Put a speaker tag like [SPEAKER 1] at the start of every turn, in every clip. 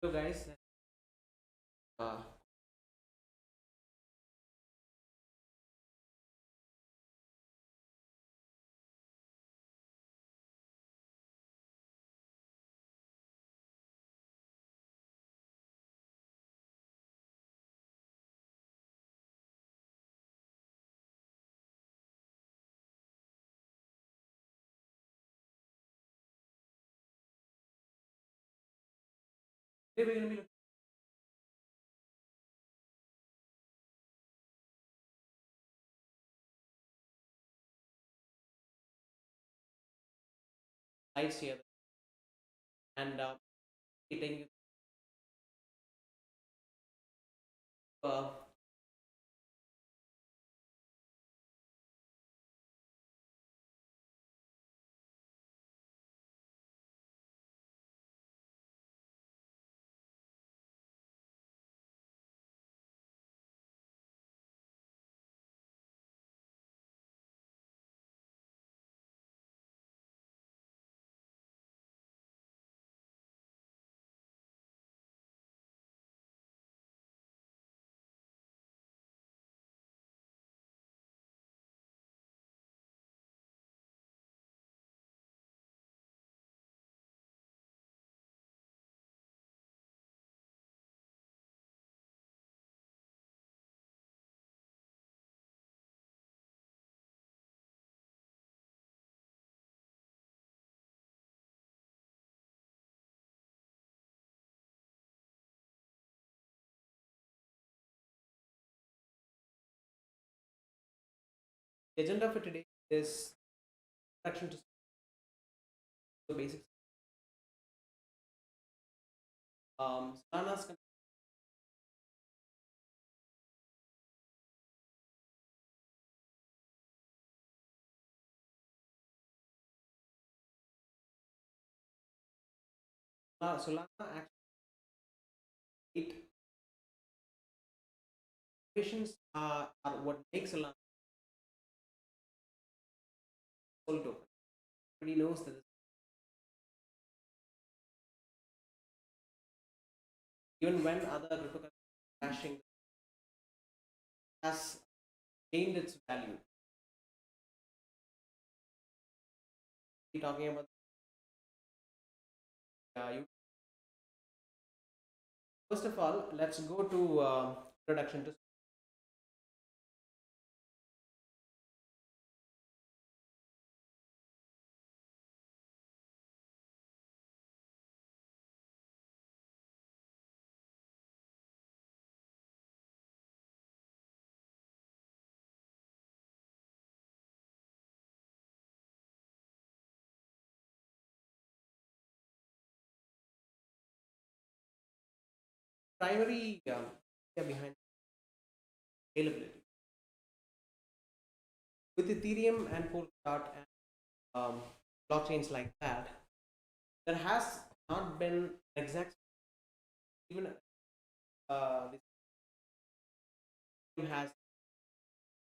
[SPEAKER 1] Hello guys. Uh, Today we're going to be looking at slides here and taking you the agenda for today is introduction to the basics. Solana's Solana actually it innovations are what makes Solana soul token. Everybody knows that even when other cryptocurrency crashing has gained its value. We're talking about you. First of all, let's go to introduction to primary idea behind scalability. With Ethereum and Polkadot and blockchains like that, there has not been exact even the system has,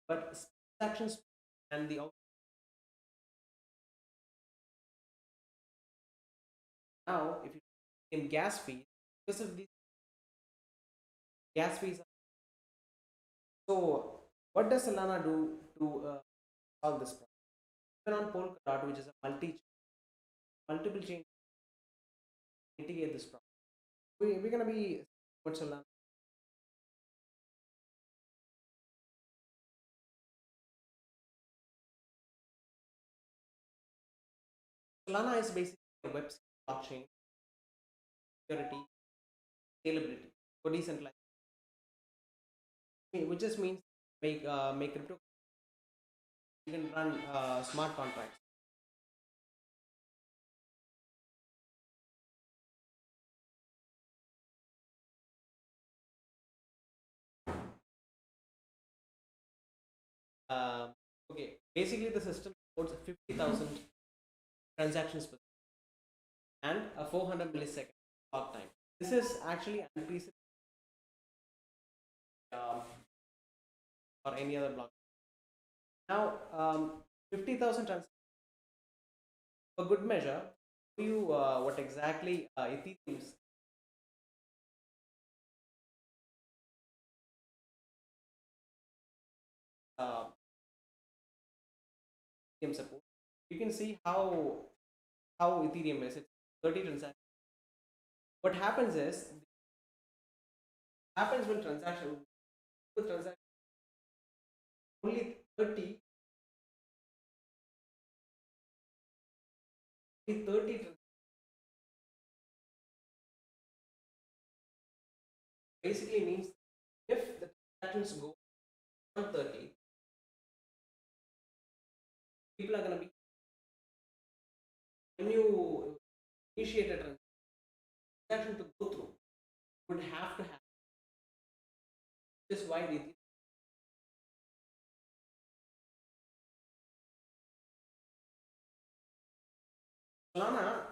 [SPEAKER 1] but transactions and the now if you in gas fees because of these gas fees. So what does Solana do to solve this problem? Even on Polkadot, which is a multiple chain, mitigate this problem. We're gonna be what Solana. Solana is basically a web blockchain, security, scalability for decentralized, which just means make crypto. You can run smart contracts. Um, okay, basically the system supports 50,000 transactions per and a 400 millisecond clock time. This is actually unprecedented for any other block. Now, 50,000 transactions for good measure. You what exactly Ethereum Ethereum support. You can see how Ethereum is. It's 30 transactions. What happens is happens when transaction only 30 basically means if the transactions go on 30, people are going to be when you initiate a transaction to go through, you would have to have this why the Solana.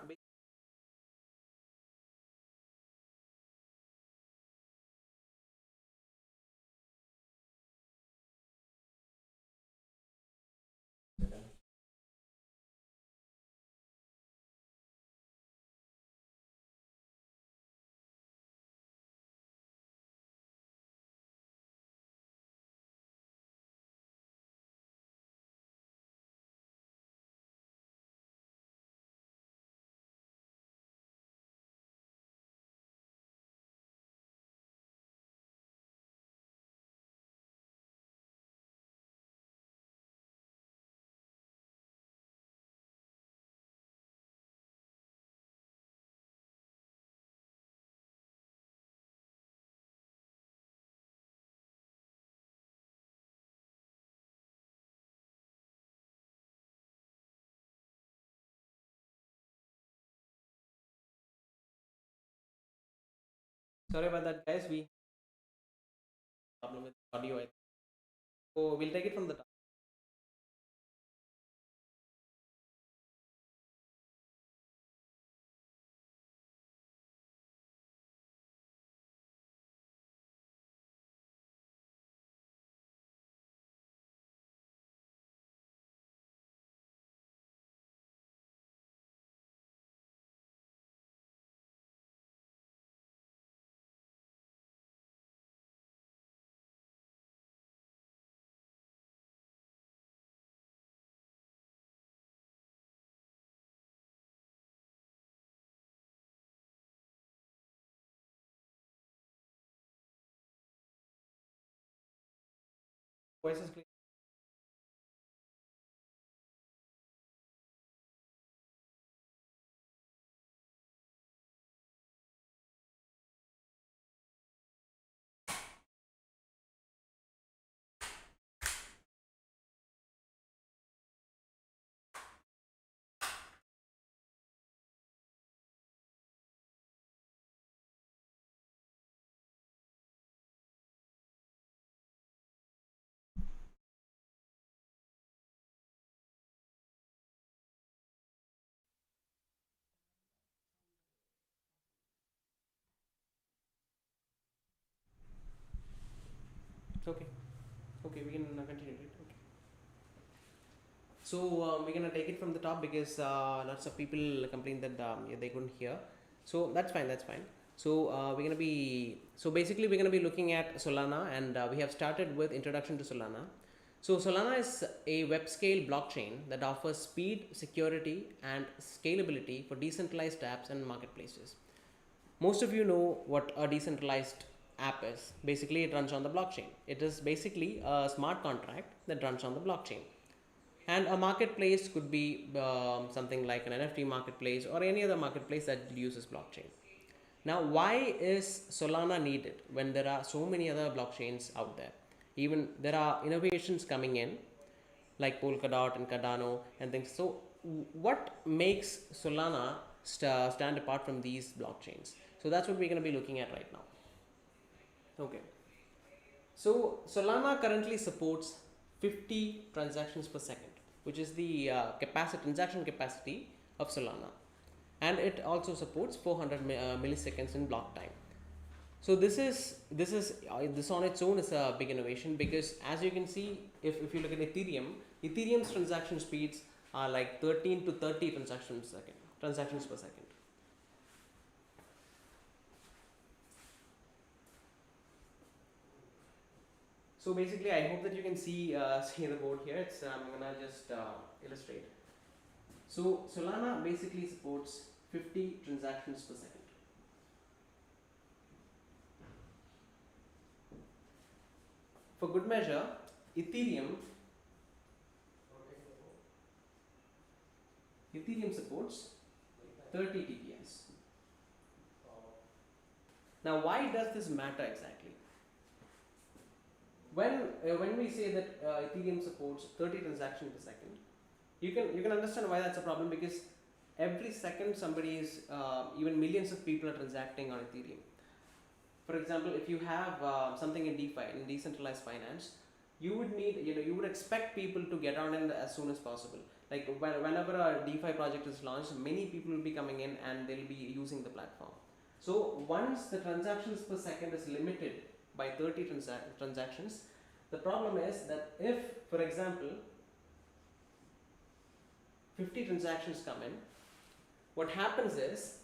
[SPEAKER 1] Sorry about that, guys. We problem with audio. So we'll take it from the top. Voices clear. It's okay. Okay, we can continue it. Okay. So we're gonna take it from the top because lots of people complain that yeah, they couldn't hear. So that's fine. That's fine. So basically we're gonna be looking at Solana, and we have started with introduction to Solana. So Solana is a web scale blockchain that offers speed, security, and scalability for decentralized apps and marketplaces. Most of you know what a decentralized app is. Basically, it runs on the blockchain. It is basically a smart contract that runs on the blockchain. And a marketplace could be something like an NFT marketplace or any other marketplace that uses blockchain. Now, why is Solana needed when there are so many other blockchains out there? Even there are innovations coming in like Polkadot and Cardano and things. So, what makes Solana stand apart from these blockchains? So, that's what we're going to be looking at right now. Okay. So Solana currently supports 50 transactions per second, which is the transaction capacity of Solana, and it also supports 400 milliseconds in block time. So this on its own is a big innovation because as you can see, if you look at Ethereum's transaction speeds are like 13 to 30 transactions per second. So basically, I hope that you can see see the board here. It's I'm gonna just illustrate. So Solana basically supports 50 transactions per second. For good measure, Ethereum supports 30 TPS. Now, why does this matter exactly? When we say that Ethereum supports 30 transactions per second, you can understand why that's a problem, because every second somebody is even millions of people are transacting on Ethereum. For example, if you have something in DeFi, in decentralized finance, you would need, you would expect people to get on in as soon as possible. Like whenever a DeFi project is launched, many people will be coming in and they'll be using the platform. So once the transactions per second is limited by 30 transactions, the problem is that if, for example, 50 transactions come in, what happens is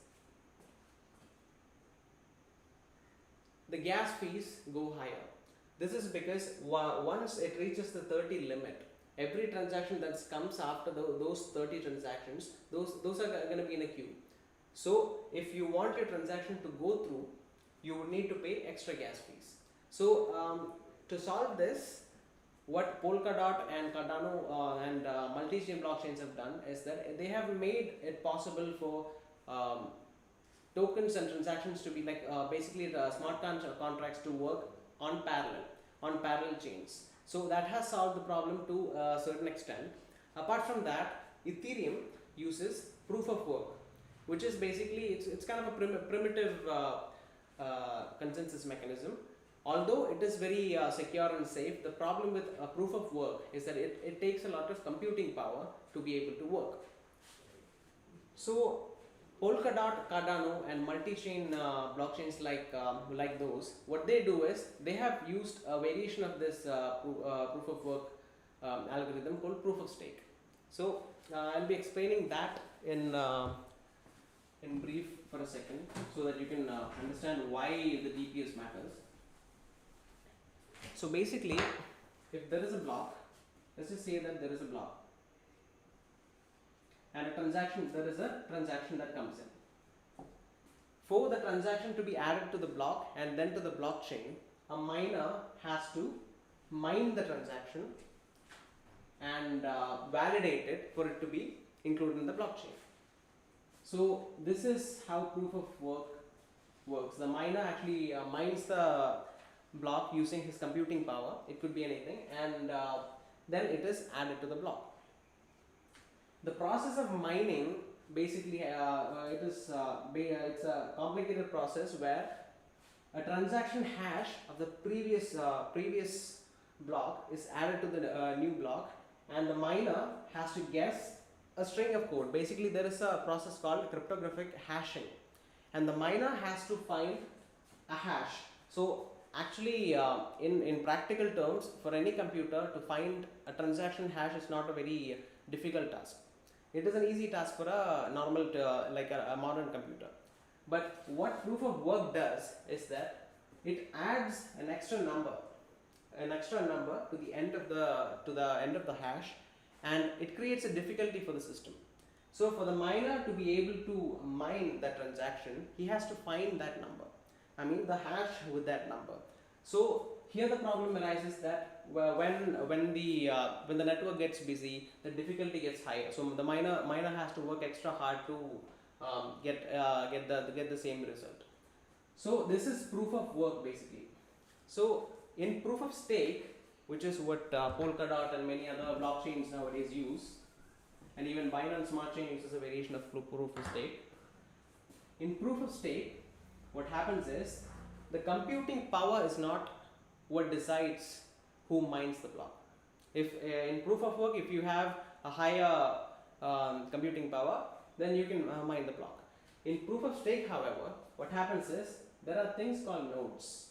[SPEAKER 1] the gas fees go higher. This is because once it reaches the 30 limit, every transaction that comes after those 30 transactions, those are going to be in a queue. So if you want your transaction to go through, you would need to pay extra gas fees. So to solve this, what Polkadot and Cardano and multi-chain blockchains have done is that they have made it possible for tokens and transactions to be like basically the smart contracts to work on parallel chains. So that has solved the problem to a certain extent. Apart from that, Ethereum uses proof of work, which is basically it's kind of a primitive consensus mechanism. Although it is very secure and safe, the problem with proof of work is that it takes a lot of computing power to be able to work. So Polkadot, Cardano, and multi-chain blockchains like those, what they do is they have used a variation of this proof of work algorithm called proof of stake. So I'll be explaining that in brief for a second, so that you can understand why the DPS matters. So basically, if there is a block, let's just say that there is a block, and there is a transaction that comes in. For the transaction to be added to the block and then to the blockchain, a miner has to mine the transaction and validate it for it to be included in the blockchain. So this is how proof of work works. The miner actually mines the block using his computing power. It could be anything, and then it is added to the block. The process of mining basically it's a complicated process where a transaction hash of the previous block is added to the new block, and the miner has to guess a string of code. Basically, there is a process called cryptographic hashing, and the miner has to find a hash. So actually, in practical terms, for any computer to find a transaction hash is not a very difficult task. It is an easy task for a normal like a modern computer. But what proof of work does is that it adds an extra number to the end of the hash, and it creates a difficulty for the system. So for the miner to be able to mine that transaction, he has to find that number. I mean the hash with that number. So here the problem arises that when the network gets busy, the difficulty gets higher. So the miner has to work extra hard to get the same result. So this is proof of work basically. So in proof of stake, which is what Polkadot and many other blockchains nowadays use, and even Binance Smart Chain uses a variation of proof of stake. In proof of stake, what happens is the computing power is not what decides who mines the block. If in proof of work, if you have a higher computing power, then you can mine the block. In proof of stake, however, what happens is there are things called nodes.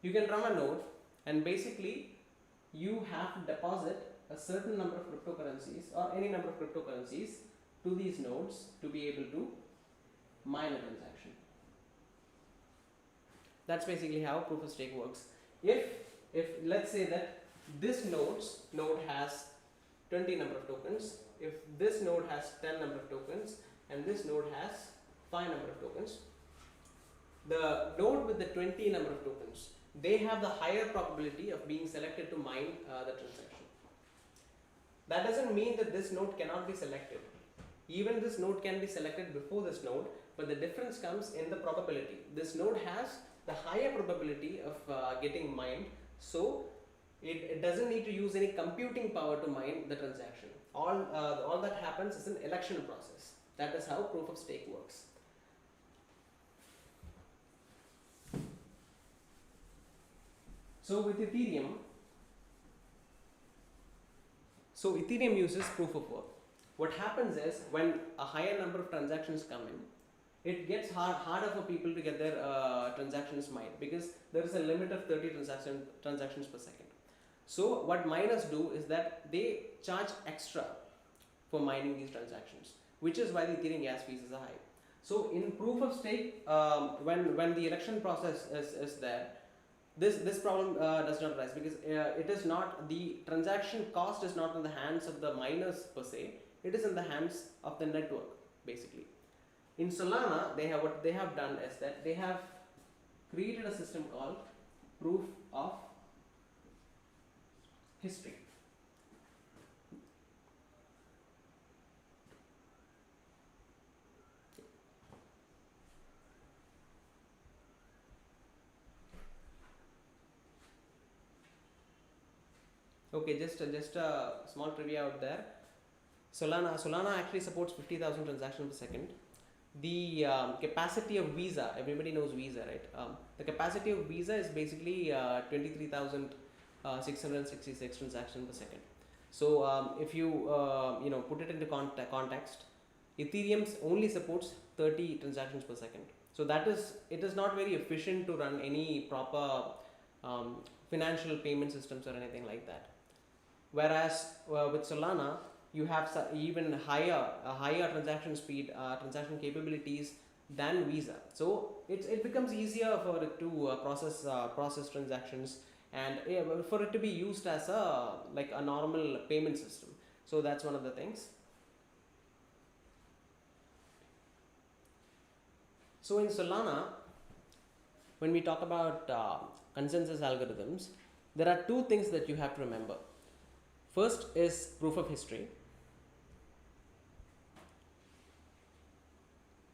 [SPEAKER 1] You can run a node, and basically you have to deposit a certain number of cryptocurrencies or any number of cryptocurrencies to these nodes to be able to mine a transaction. That's basically how proof of stake works. If let's say that this node has 20 number of tokens, if this node has 10 number of tokens, and this node has 5 number of tokens, the node with the 20 number of tokens, they have the higher probability of being selected to mine the transaction. That doesn't mean that this node cannot be selected. Even this node can be selected before this node, but the difference comes in the probability. This node has the higher probability of getting mined, so it doesn't need to use any computing power to mine the transaction. All that happens is an election process. That is how proof of stake works. So with Ethereum, Ethereum uses proof of work. What happens is when a higher number of transactions come in, it gets harder for people to get their transactions mined, because there is a limit of 30 transactions per second. So what miners do is that they charge extra for mining these transactions, which is why the Ethereum gas fees is high. So in proof of stake, when the election process is there, this problem does not arise, because it is not, the transaction cost is not in the hands of the miners per se, it is in the hands of the network basically. In Solana, what they have done is that they have created a system called proof of history. Okay, just a small trivia out there. Solana actually supports 50,000 transactions per second. The capacity of Visa, everybody knows Visa, right? The capacity of Visa is basically 23,666 transactions per second. So if you put it into context, Ethereum only supports 30 transactions per second. So it is not very efficient to run any proper financial payment systems or anything like that. Whereas with Solana, you have even higher transaction speed, transaction capabilities than Visa. So it becomes easier for it to process transactions, and for it to be used as a normal payment system. So that's one of the things. So in Solana, when we talk about consensus algorithms, there are two things that you have to remember. First is proof of history.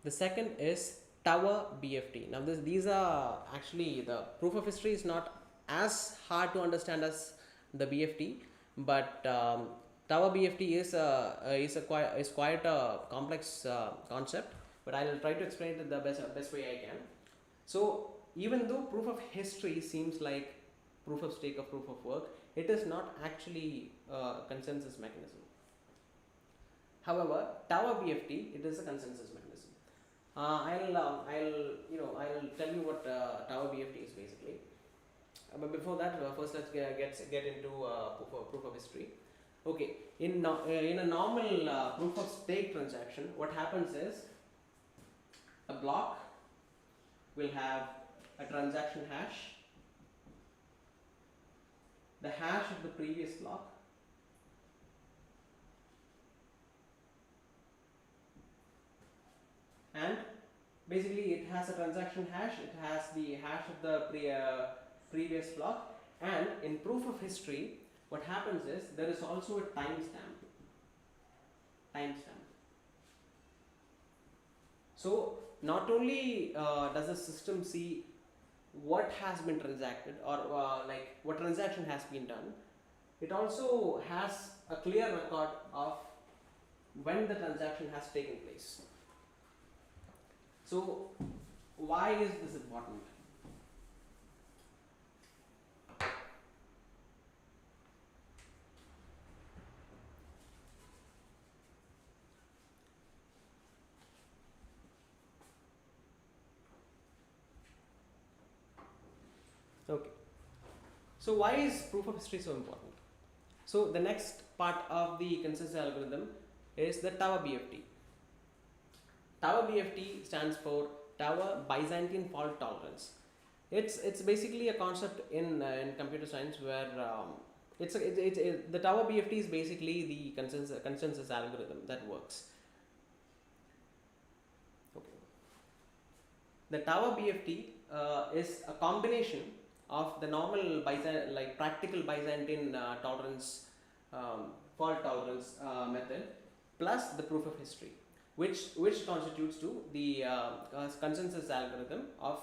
[SPEAKER 1] The second is Tower BFT. Now these are actually, the proof of history is not as hard to understand as the BFT, but Tower BFT is quite a complex concept, but I will try to explain it the best way I can. So even though proof of history seems like proof of stake or proof of work, it is not actually a consensus mechanism. However, Tower BFT, it is a consensus mechanism. I'll tell you what Tower BFT is basically. But before that, first let's get into proof of history. Okay, in a normal proof of stake transaction, what happens is a block will have a transaction hash, the hash of the previous block, and basically it has a transaction hash, it has the hash of the previous block, and in proof of history what happens is there is also a timestamp. So not only does the system see what has been transacted, or what transaction has been done, it also has a clear record of when the transaction has taken place. So why is this important? Okay. So why is proof of history so important? So the next part of the consensus algorithm is the Tower BFT. Tower BFT stands for Tower Byzantine Fault Tolerance. It's basically a concept in computer science where the Tower BFT is basically the consensus algorithm that works. Okay. The Tower BFT is a combination of the normal like practical Byzantine tolerance fault tolerance method plus the proof of history, which constitutes to the consensus algorithm of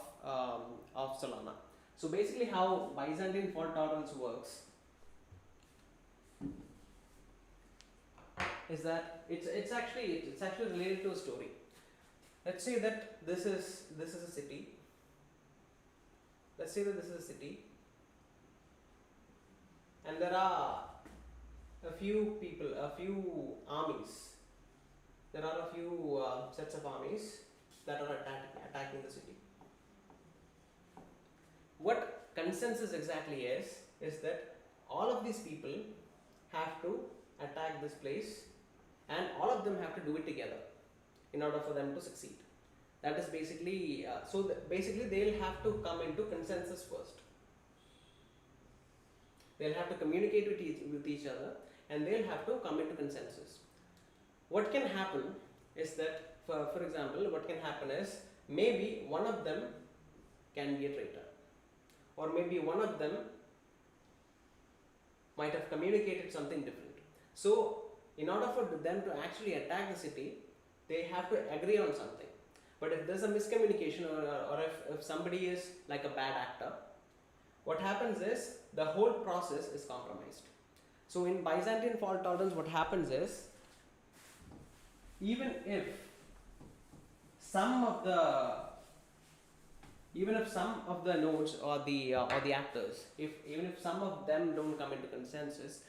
[SPEAKER 1] Solana. So basically, how Byzantine fault tolerance works is that it's actually related to a story. Let's say that this is a city. Let's say that this is a city, and there are a few people, a few armies. There are a few sets of armies that are attacking the city. What consensus exactly is that all of these people have to attack this place, and all of them have to do it together in order for them to succeed. That is basically basically they'll have to come into consensus first. They'll have to communicate with each other, and they'll have to come into consensus. What can happen is that, for example, what can happen is maybe one of them can be a traitor, or maybe one of them might have communicated something different. So in order for them to actually attack the city, they have to agree on something. But if there's a miscommunication, or if somebody is like a bad actor, what happens is the whole process is compromised. So in Byzantine fault tolerance, what happens is, even if some of the nodes or the actors, even if some of them don't come into consensus,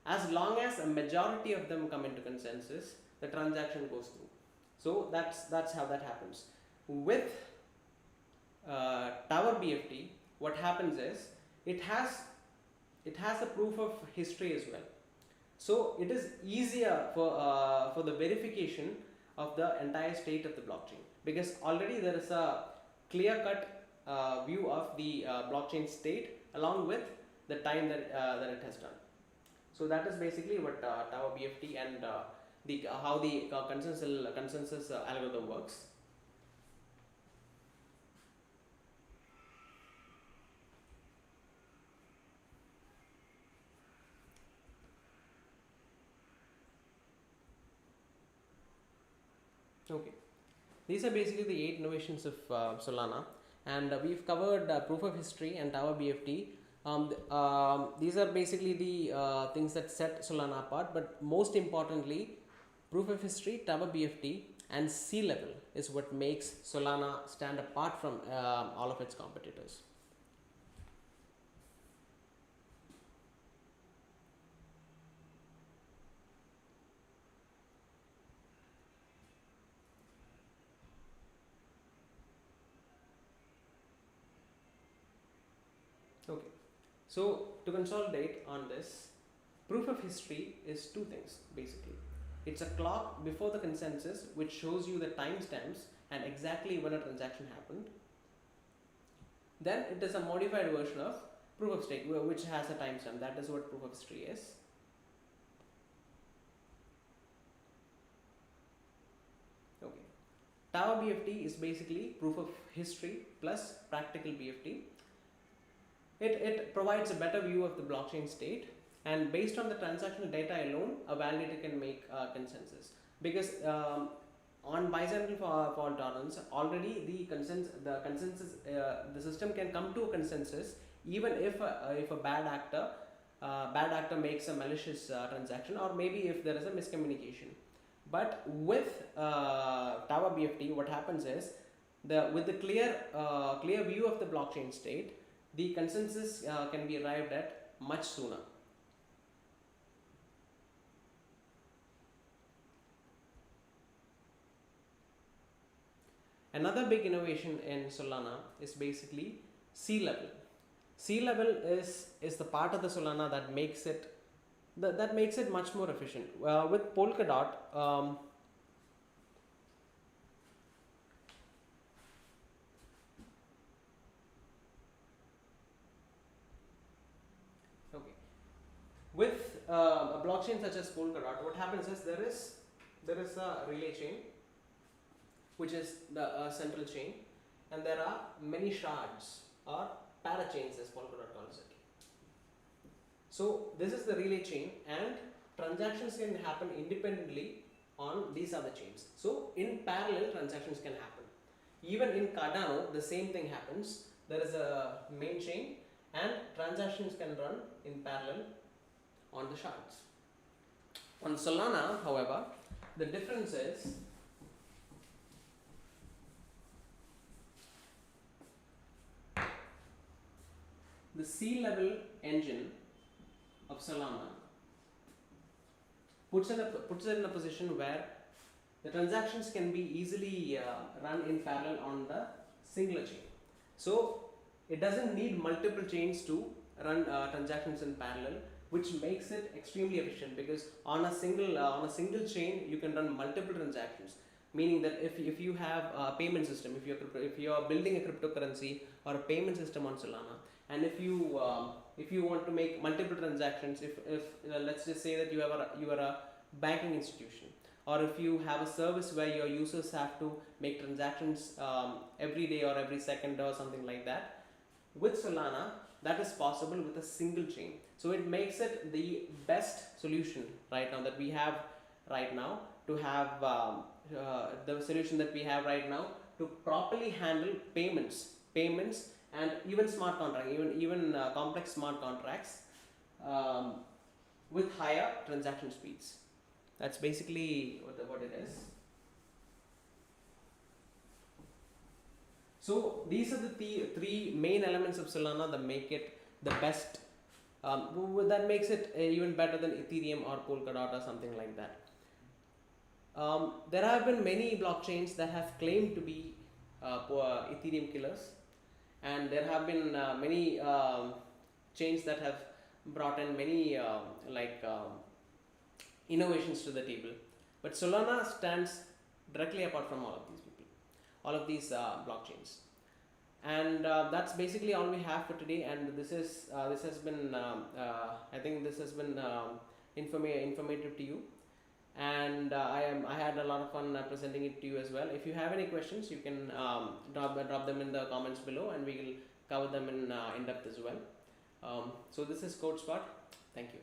[SPEAKER 1] as long as a majority of them come into consensus, the transaction goes through. So that's how that happens. With Tower BFT, what happens is it has a proof of history as well. So it is easier for the verification of the entire state of the blockchain, because already there is a clear-cut view of the blockchain state along with the time that it has done. So that is basically what Tower BFT and how the consensus algorithm works. Okay, these are basically the 8 innovations of Solana, and we've covered proof of history and Tower BFT. These are basically the things that set Solana apart, but most importantly, proof of history, Tower BFT, and Sealevel is what makes Solana stand apart from all of its competitors. Okay, so to consolidate on this, proof of history is two things basically. It's a clock before the consensus which shows you the timestamps and exactly when a transaction happened. Then it is a modified version of proof of stake which has a timestamp. That is what proof of history is. Okay, Tower BFT is basically proof of history plus practical BFT. It provides a better view of the blockchain state, and based on the transactional data alone, a validator can make consensus. Because on Byzantine fault tolerance, already the system can come to a consensus even if a bad actor makes a malicious transaction, or maybe if there is a miscommunication. But with Tower BFT, what happens is with the clear view of the blockchain state, the consensus can be arrived at much sooner. Another big innovation in Solana is basically Sealevel. Sealevel is the part of the Solana that makes it much more efficient. With Polkadot, With a blockchain such as Polkadot, what happens is there is a relay chain, which is the central chain, and there are many shards or parachains, as Polkadot calls it. So this is the relay chain, and transactions can happen independently on these other chains. So in parallel, transactions can happen. Even in Cardano, the same thing happens. There is a main chain, and transactions can run in parallel on the shards. On Solana, however, the difference is the Sealevel engine of Solana puts it in a position where the transactions can be easily run in parallel on the singular chain. So it doesn't need multiple chains to run transactions in parallel, which makes it extremely efficient, because on a single chain you can run multiple transactions. Meaning that if you have a payment system, if you are building a cryptocurrency or a payment system on Solana, and if you want to make multiple transactions, if let's just say that you are a banking institution, or if you have a service where your users have to make transactions every day or every second or something like that, with Solana that is possible with a single chain. So it makes it the best solution right now that we have right now to have the solution that we have right now to properly handle payments and even smart contract, even complex smart contracts with higher transaction speeds. That's basically what it is. So these are the three main elements of Solana that make it the best. That makes it even better than Ethereum or Polkadot or something like that. There have been many blockchains that have claimed to be Ethereum killers, and there have been many chains that have brought in many innovations to the table. But Solana stands directly apart from all of these people, all of these blockchains. And that's basically all we have for today. And this has been I think this has been informative to you. And I had a lot of fun presenting it to you as well. If you have any questions, you can drop them in the comments below, and we will cover them in depth as well. So this is CodeSpot. Thank you.